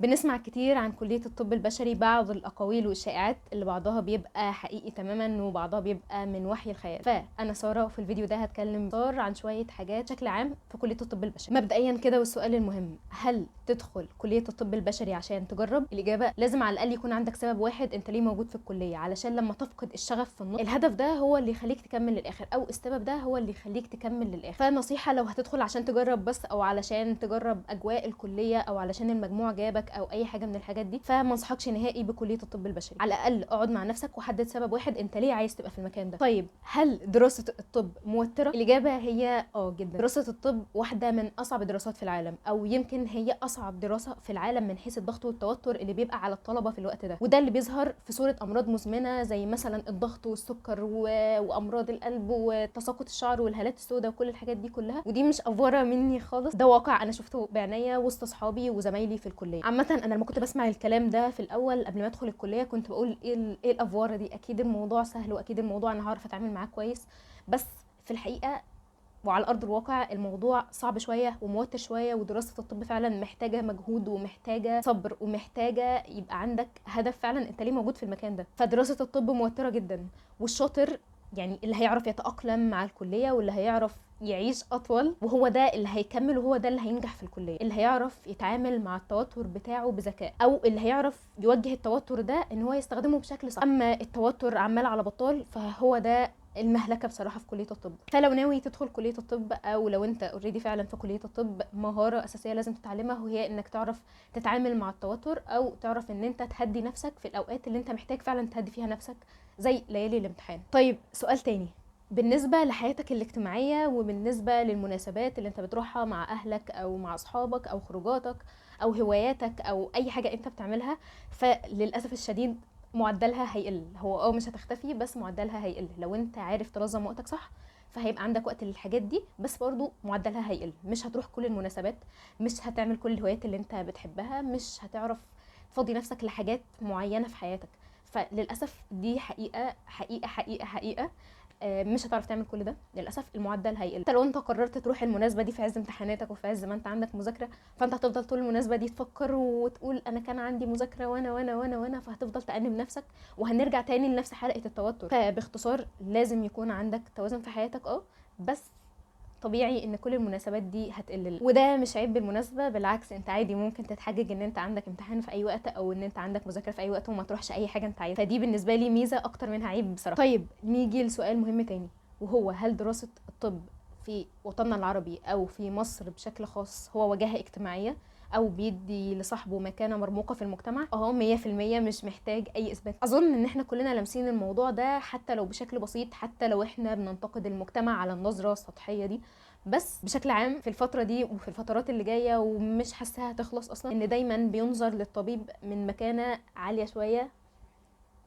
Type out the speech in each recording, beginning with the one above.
بنسمع كتير عن كلية الطب البشري بعض الأقاويل والشائعات اللي بعضها بيبقى حقيقي تماما وبعضها بيبقى من وحي الخيال. فأنا سارة وفي الفيديو ده هتكلم عن شوية حاجات بشكل عام في كلية الطب البشري. مبدئيا كده والسؤال المهم، هل تدخل كلية الطب البشري عشان تجرب؟ الإجابة لازم على الأقل يكون عندك سبب واحد انت ليه موجود في الكلية، علشان لما تفقد الشغف في النص الهدف ده هو اللي يخليك تكمل للآخر، أو السبب ده هو اللي يخليك تكمل للآخر. فنصيحة، لو هتدخل عشان تجرب بس أو علشان تجرب أجواء الكلية أو علشان المجموع جابك أو أي حاجة من الحاجات دي، فما انصحكش نهائي بكليه الطب البشري. على الاقل اقعد مع نفسك وحدد سبب واحد انت ليه عايز تبقى في المكان ده. طيب، هل دراسه الطب موتره؟ الاجابه هي جدا. دراسه الطب واحده من اصعب الدراسات في العالم، او يمكن هي اصعب دراسه في العالم من حيث الضغط والتوتر اللي بيبقى على الطلبه في الوقت ده، وده اللي بيظهر في صوره امراض مزمنه زي مثلا الضغط والسكر وامراض القلب وتساقط الشعر والهالات السوداء وكل الحاجات دي كلها. ودي مش افوره مني خالص، ده واقع انا شفته بعناية وسط اصحابي وزمايلي في الكليه. عامه انا لما كنت بسمع الكلام ده في الاول قبل ما ادخل الكليه كنت بقول ايه الافواره دي، اكيد الموضوع سهل واكيد الموضوع انا هعرف اتعامل معاه كويس. بس في الحقيقه وعلى ارض الواقع الموضوع صعب شويه وموتر شويه، ودراسه الطب فعلا محتاجه مجهود ومحتاجه صبر ومحتاجه يبقى عندك هدف فعلا انت ليه موجود في المكان ده. فدراسه الطب موتره جدا، والشاطر يعني اللي هيعرف يتأقلم مع الكلية واللي هيعرف يعيش أطول، وهو ده اللي هيكمل وهو ده اللي هينجح في الكلية. اللي هيعرف يتعامل مع التوتر بتاعه بذكاء، أو اللي هيعرف يوجه التوتر ده إن هو يستخدمه بشكل صح. أما التوتر عمال على بطال فهو ده المهلكه بصراحه في كليه الطب. فلو ناوي تدخل كليه الطب، او لو انت اوريدي فعلا في كليه الطب، مهاره اساسيه لازم تتعلمها وهي انك تعرف تتعامل مع التوتر، او تعرف ان انت تهدي نفسك في الاوقات اللي انت محتاج فعلا تهدي فيها نفسك زي ليالي الامتحان. طيب سؤال تاني، بالنسبة لحياتك الاجتماعية وبالنسبة للمناسبات اللي انت بتروحها مع اهلك او مع اصحابك او خروجاتك او هواياتك او اي حاجة انت بتعملها، فللأسف الشديد معدلها هيقل. هو مش هتختفي بس معدلها هيقل. لو انت عارف تنظم وقتك صح فهيبقى عندك وقت للحاجات دي، بس برضو معدلها هيقل. مش هتروح كل المناسبات، مش هتعمل كل الهوايات اللي انت بتحبها، مش هتعرف تفضي نفسك لحاجات معينة في حياتك. فللأسف دي حقيقة حقيقة حقيقة حقيقة. مش هتعرف تعمل كل ده للاسف، المعدل هيقل. حتى لو انت قررت تروح المناسبه دي في عز امتحاناتك وفي عز ما انت عندك مذاكره، فانت هتفضل طول المناسبه دي تفكر وتقول انا كان عندي مذاكره وانا فهتفضل تأنب نفسك وهنرجع تاني لنفس حلقه التوتر. فباختصار لازم يكون عندك توازن في حياتك، بس طبيعي ان كل المناسبات دي هتقلل، وده مش عيب بالمناسبه. بالعكس، انت عادي ممكن تتحجج ان انت عندك امتحان في اي وقت او ان انت عندك مذاكره في اي وقت وما تروحش اي حاجه انت عايزها. فدي بالنسبه لي ميزه اكتر منها عيب بصراحه. طيب نيجي لسؤال مهم تاني، وهو هل دراسه الطب في وطننا العربي او في مصر بشكل خاص هو واجهه اجتماعيه او بيدي لصاحبه مكانه مرموقه في المجتمع؟ 100% مش محتاج اي اثبات. اظن ان احنا كلنا لامسين الموضوع ده حتى لو بشكل بسيط، حتى لو احنا بننتقد المجتمع على النظره السطحيه دي. بس بشكل عام في الفتره دي وفي الفترات اللي جايه ومش حاساها هتخلص اصلا، ان دايما بينظر للطبيب من مكانه عاليه شويه،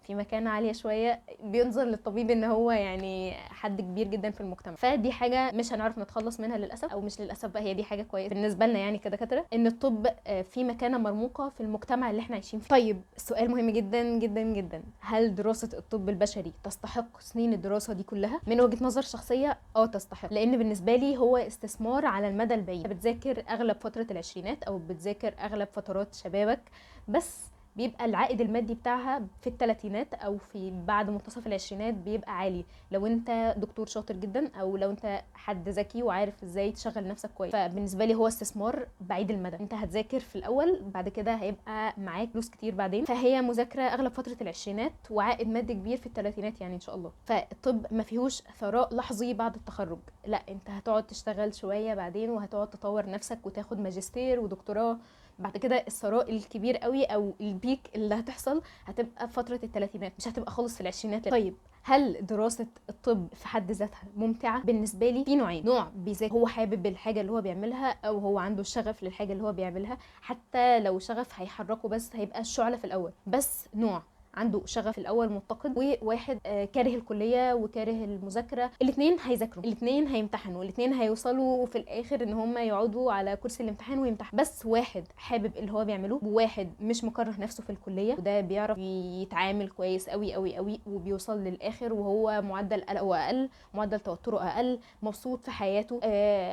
في مكانة عالية شوية، بينظر للطبيب ان هو يعني حد كبير جدا في المجتمع. فدي حاجة مش هنعرف نتخلص منها للأسف، او مش للأسف بقى، هي دي حاجة كويسة بالنسبة لنا يعني كدكاترة، ان الطب في مكانة مرموقة في المجتمع اللي احنا عايشين فيه. طيب سؤال مهم جدا جدا جدا، هل دراسة الطب البشري تستحق سنين الدراسة دي كلها؟ من وجهة نظر شخصية تستحق، لان بالنسبة لي هو استثمار على المدى البعيد. بتذاكر اغلب فترة العشرينات او بتذاكر اغلب فترات شبابك، بس بيبقى العائد المادي بتاعها في الثلاثينات او في بعد منتصف العشرينات بيبقى عالي، لو انت دكتور شاطر جدا او لو انت حد ذكي وعارف ازاي تشغل نفسك كويس. فبالنسبه لي هو استثمار بعيد المدى. انت هتذاكر في الاول، بعد كده هيبقى معاك فلوس كتير بعدين. فهي مذاكره اغلب فتره العشرينات وعائد مادي كبير في الثلاثينات يعني ان شاء الله. فالطب ما فيهوش ثراء لحظي بعد التخرج، لا انت هتقعد تشتغل شويه بعدين وهتقعد تطور نفسك وتاخد ماجستير ودكتوراه. بعد كده الثراء الكبير قوي او البيك اللي هتحصل هتبقى في فتره الثلاثينات، مش هتبقى خالص في العشرينات. طيب هل دراسه الطب في حد ذاتها ممتعه؟ بالنسبه لي في نوعين، نوع بيذاكر هو حابب الحاجه اللي هو بيعملها او هو عنده الشغف للحاجه اللي هو بيعملها، حتى لو شغف هيحركه بس هيبقى الشعله في الاول. بس نوع عنده شغف الاول متقد، وواحد كاره الكليه وكاره المذاكره. الاثنين هيذاكروا، الاثنين هيمتحنوا، الاثنين هيوصلوا في الاخر ان هم يقعدوا على كرسي الامتحان ويمتحنوا. بس واحد حابب اللي هو بيعمله، وواحد مش مكره نفسه في الكليه، وده بيعرف يتعامل كويس قوي قوي قوي وبيوصل للاخر وهو معدل قلقه اقل، معدل توتره اقل، مبسوط في حياته،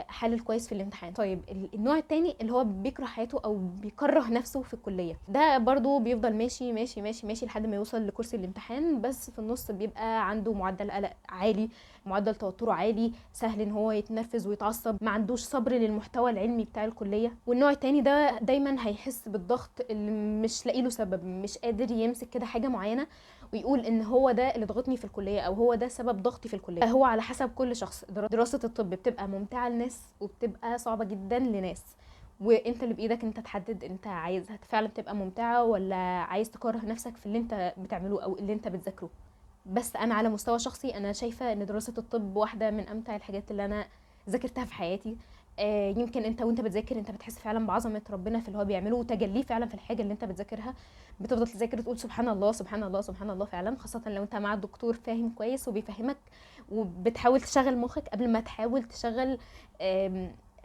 حلل كويس في الامتحان. طيب النوع الثاني اللي هو بيكره حياته او بيكره نفسه في الكليه، ده برضو بيفضل ماشي ماشي ماشي ماشي لحد ما يوصل لكرسي الامتحان، بس في النص بيبقى عنده معدل قلق عالي، معدل توتره عالي، سهل ان هو يتنرفز ويتعصب، ما عندوش صبر للمحتوى العلمي بتاع الكليه. والنوع التاني ده دايما هيحس بالضغط اللي مش لاقي له سبب، مش قادر يمسك كده حاجه معينه ويقول ان هو ده اللي ضغطني في الكليه او هو ده سبب ضغطي في الكليه. هو على حسب كل شخص. دراسه الطب بتبقى ممتعه لناس وبتبقى صعبه جدا لناس، وانت اللي بايدك انت تحدد انت عايزها فعلا تبقى ممتعه ولا عايز تكره نفسك في اللي انت بتعمله او اللي انت بتذاكره. بس انا على مستوى شخصي انا شايفه ان دراسه الطب واحده من امتع الحاجات اللي انا ذاكرتها في حياتي. يمكن انت وانت بتذاكر انت بتحس فعلا بعظمه ربنا في اللي هو بيعمله وتجليه فعلا في الحاجه اللي انت بتذاكرها. بتفضل تذاكر تقول سبحان الله سبحان الله سبحان الله فعلا، خاصه لو انت مع الدكتور فاهم كويس وبيفهمك وبتحاول تشغل مخك قبل ما تحاول تشغل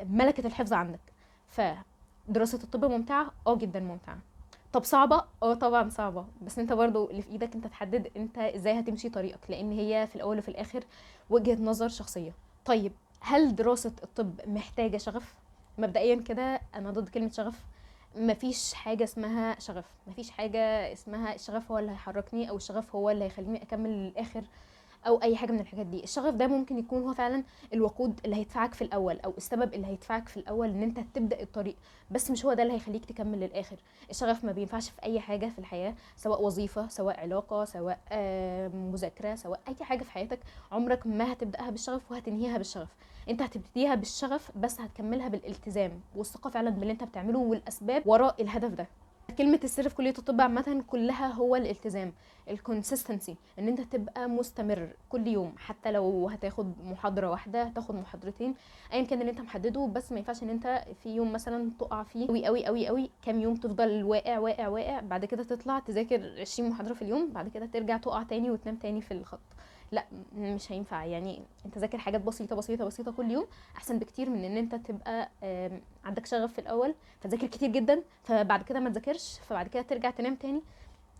ملكه الحفظ عندك. فدراسه الطب ممتعه، جدا ممتعه. طب صعبه؟ طبعا صعبه، بس انت برضو اللي في ايدك انت تحدد انت ازاي هتمشي طريقك، لان هي في الاول وفي الاخر وجهه نظر شخصيه. طيب هل دراسه الطب محتاجه شغف؟ مبدئيا كده انا ضد كلمه شغف. مفيش حاجه اسمها شغف، مفيش حاجه اسمها الشغف هو اللي هيحركني او الشغف هو اللي هيخليني اكمل للاخر او اي حاجه من الحاجات دي. الشغف ده ممكن يكون هو فعلا الوقود اللي هيدفعك في الاول او السبب اللي هيدفعك في الاول ان انت تبدا الطريق، بس مش هو ده اللي هيخليك تكمل للاخر. الشغف ما بينفعش في اي حاجه في الحياه، سواء وظيفه، سواء علاقه، سواء مذاكره، سواء اي حاجه في حياتك. عمرك ما هتبداها بالشغف وهتنهيها بالشغف. انت هتبتديها بالشغف بس هتكملها بالالتزام والثقه فعلا باللي انت بتعمله والاسباب وراء الهدف ده. كلمة السر في كلية الطب عامة كلها هو الالتزام، الكونسيستنسي، ان انت تبقى مستمر كل يوم، حتى لو هتاخد محاضرة واحدة، هتاخد محاضرتين، ايا كان اللي انت محدده. بس ما ينفعش ان انت في يوم مثلا تقع فيه قوي قوي قوي قوي، كام يوم تفضل واقع واقع واقع، بعد كده تطلع تذاكر 20 محاضرة في اليوم، بعد كده ترجع تقع تاني وتنام تاني في الخط. لا مش هينفع. يعني انت ذاكر حاجات بسيطة بسيطة بسيطة كل يوم، احسن بكتير من ان انت تبقى عندك شغف في الاول فتذاكر كتير جدا فبعد كده ما تذاكرش فبعد كده ترجع تنام تاني.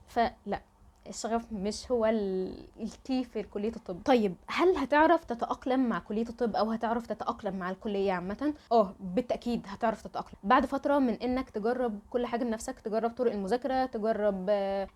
فلا، الشغف مش هو الكي في كلية الطب. طيب هل هتعرف تتأقلم مع كلية الطب او هتعرف تتأقلم مع الكلية عامة؟ بالتأكيد هتعرف تتأقلم بعد فترة من انك تجرب كل حاجة بنفسك، تجرب طرق المذاكرة، تجرب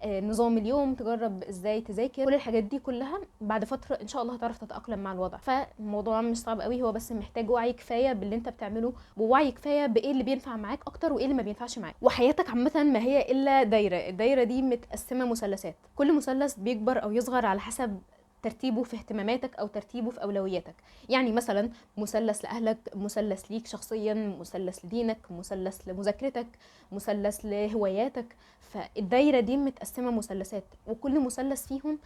نظام اليوم، تجرب ازاي تذاكر، كل الحاجات دي كلها بعد فترة ان شاء الله هتعرف تتأقلم مع الوضع. فالموضوع مش صعب قوي، هو بس محتاج وعي كفاية باللي انت بتعمله ووعي كفاية بايه اللي بينفع معاك اكتر وايه اللي ما بينفعش معاك. وحياتك عامة ما هي الا دايرة، الدايرة دي متقسمة مثلثات، كل مثلث بيكبر او يصغر على حسب ترتيبه في اهتماماتك او ترتيبه في اولوياتك. يعني مثلا مثلث لاهلك، مثلث ليك شخصيا، مثلث لدينك، مثلث لمذاكرتك، مثلث لهواياتك. فالدايره دي متقسمه مثلثات، وكل مثلث فيهم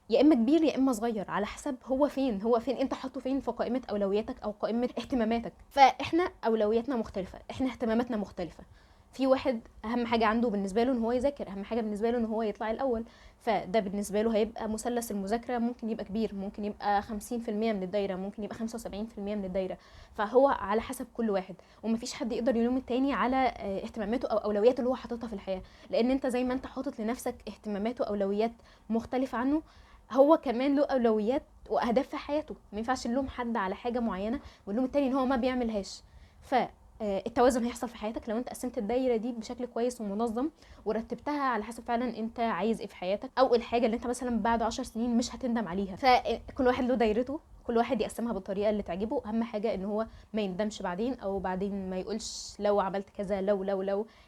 يا اما كبير يا اما صغير على حسب هو فين انت حاطه فين في قائمه اولوياتك او قائمه اهتماماتك. فاحنا اولوياتنا مختلفه، احنا اهتماماتنا مختلفه. في واحد اهم حاجه عنده بالنسبه له ان هو يذاكر، اهم حاجه بالنسبه له ان هو يطلع الاول، فده بالنسبه له هيبقى مثلث المذاكره ممكن يبقى كبير، ممكن يبقى 50% من الدايره، ممكن يبقى 75% من الدايره. فهو على حسب كل واحد، ومفيش حد يقدر يلوم التاني على اهتماماته او اولوياته اللي هو حاططها في الحياه، لان انت زي ما انت حاطط لنفسك اهتمامات واولويات مختلفه عنه، هو كمان له اولويات واهداف في حياته. ما ينفعش نلوم حد على حاجه معينه ونلوم التاني ان هو ما بيعملهاش. التوازن هيحصل في حياتك لو انت قسمت الدايره دي بشكل كويس ومنظم ورتبتها على حسب فعلا انت عايز ايه في حياتك، او الحاجه اللي انت مثلا بعد 10 سنين مش هتندم عليها. فكل واحد له دايرته، كل واحد يقسمها بالطريقه اللي تعجبه. اهم حاجه ان هو ما يندمش بعدين، او بعدين ما يقولش لو عملت كذا، لو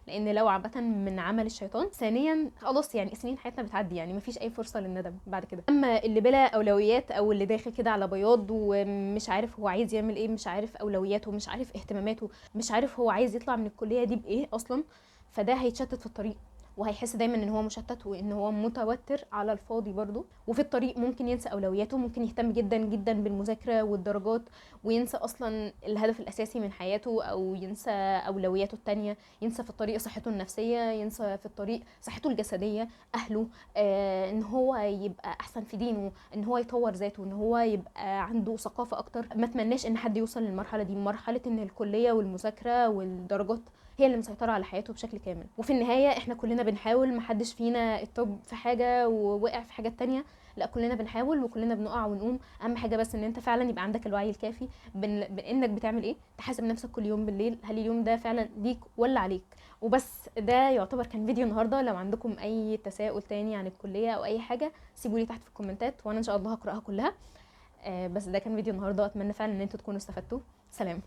لان لو عامه من عمل الشيطان. ثانيا خلاص يعني سنين حياتنا بتعدي، يعني ما فيش اي فرصه للندم بعد كده. اما اللي بلا اولويات او اللي داخل كده على بياض ومش عارف هو عايز يعمل ايه، مش عارف اولوياته، مش عارف اهتماماته، مش عارف هو عايز يطلع من الكليه دي بايه اصلا، فده هيتشتت في الطريق، وهيحس دايما ان هو مشتت وان هو متوتر على الفاضي برضو. وفي الطريق ممكن ينسى اولوياته، ممكن يهتم جدا جدا بالمذاكره والدرجات وينسى اصلا الهدف الاساسي من حياته، او ينسى اولوياته التانية، ينسى في الطريق صحته النفسيه، ينسى في الطريق صحته الجسديه، اهله، ان هو يبقى احسن في دينه، ان هو يطور ذاته، ان هو يبقى عنده ثقافه اكتر. ما اتمناش ان حد يوصل للمرحله دي، مرحله ان الكليه والمذاكره والدرجات هي اللي مسيطره على حياته بشكل كامل. وفي النهايه احنا كلنا بنحاول، محدش فينا التوب في حاجه ووقع في حاجات تانية، لا كلنا بنحاول وكلنا بنقع ونقوم. اهم حاجه بس ان انت فعلا يبقى عندك الوعي الكافي بانك بتعمل ايه، تحاسب نفسك كل يوم بالليل، هل اليوم ده فعلا ليك ولا عليك. وبس ده يعتبر كان فيديو النهارده. لو عندكم اي تساؤل تاني عن الكليه او اي حاجه سيبولي تحت في الكومنتات وانا ان شاء الله هقراها كلها. بس ده كان فيديو النهارده، اتمنى فعلا ان انتوا تكونوا استفدتوا. سلام.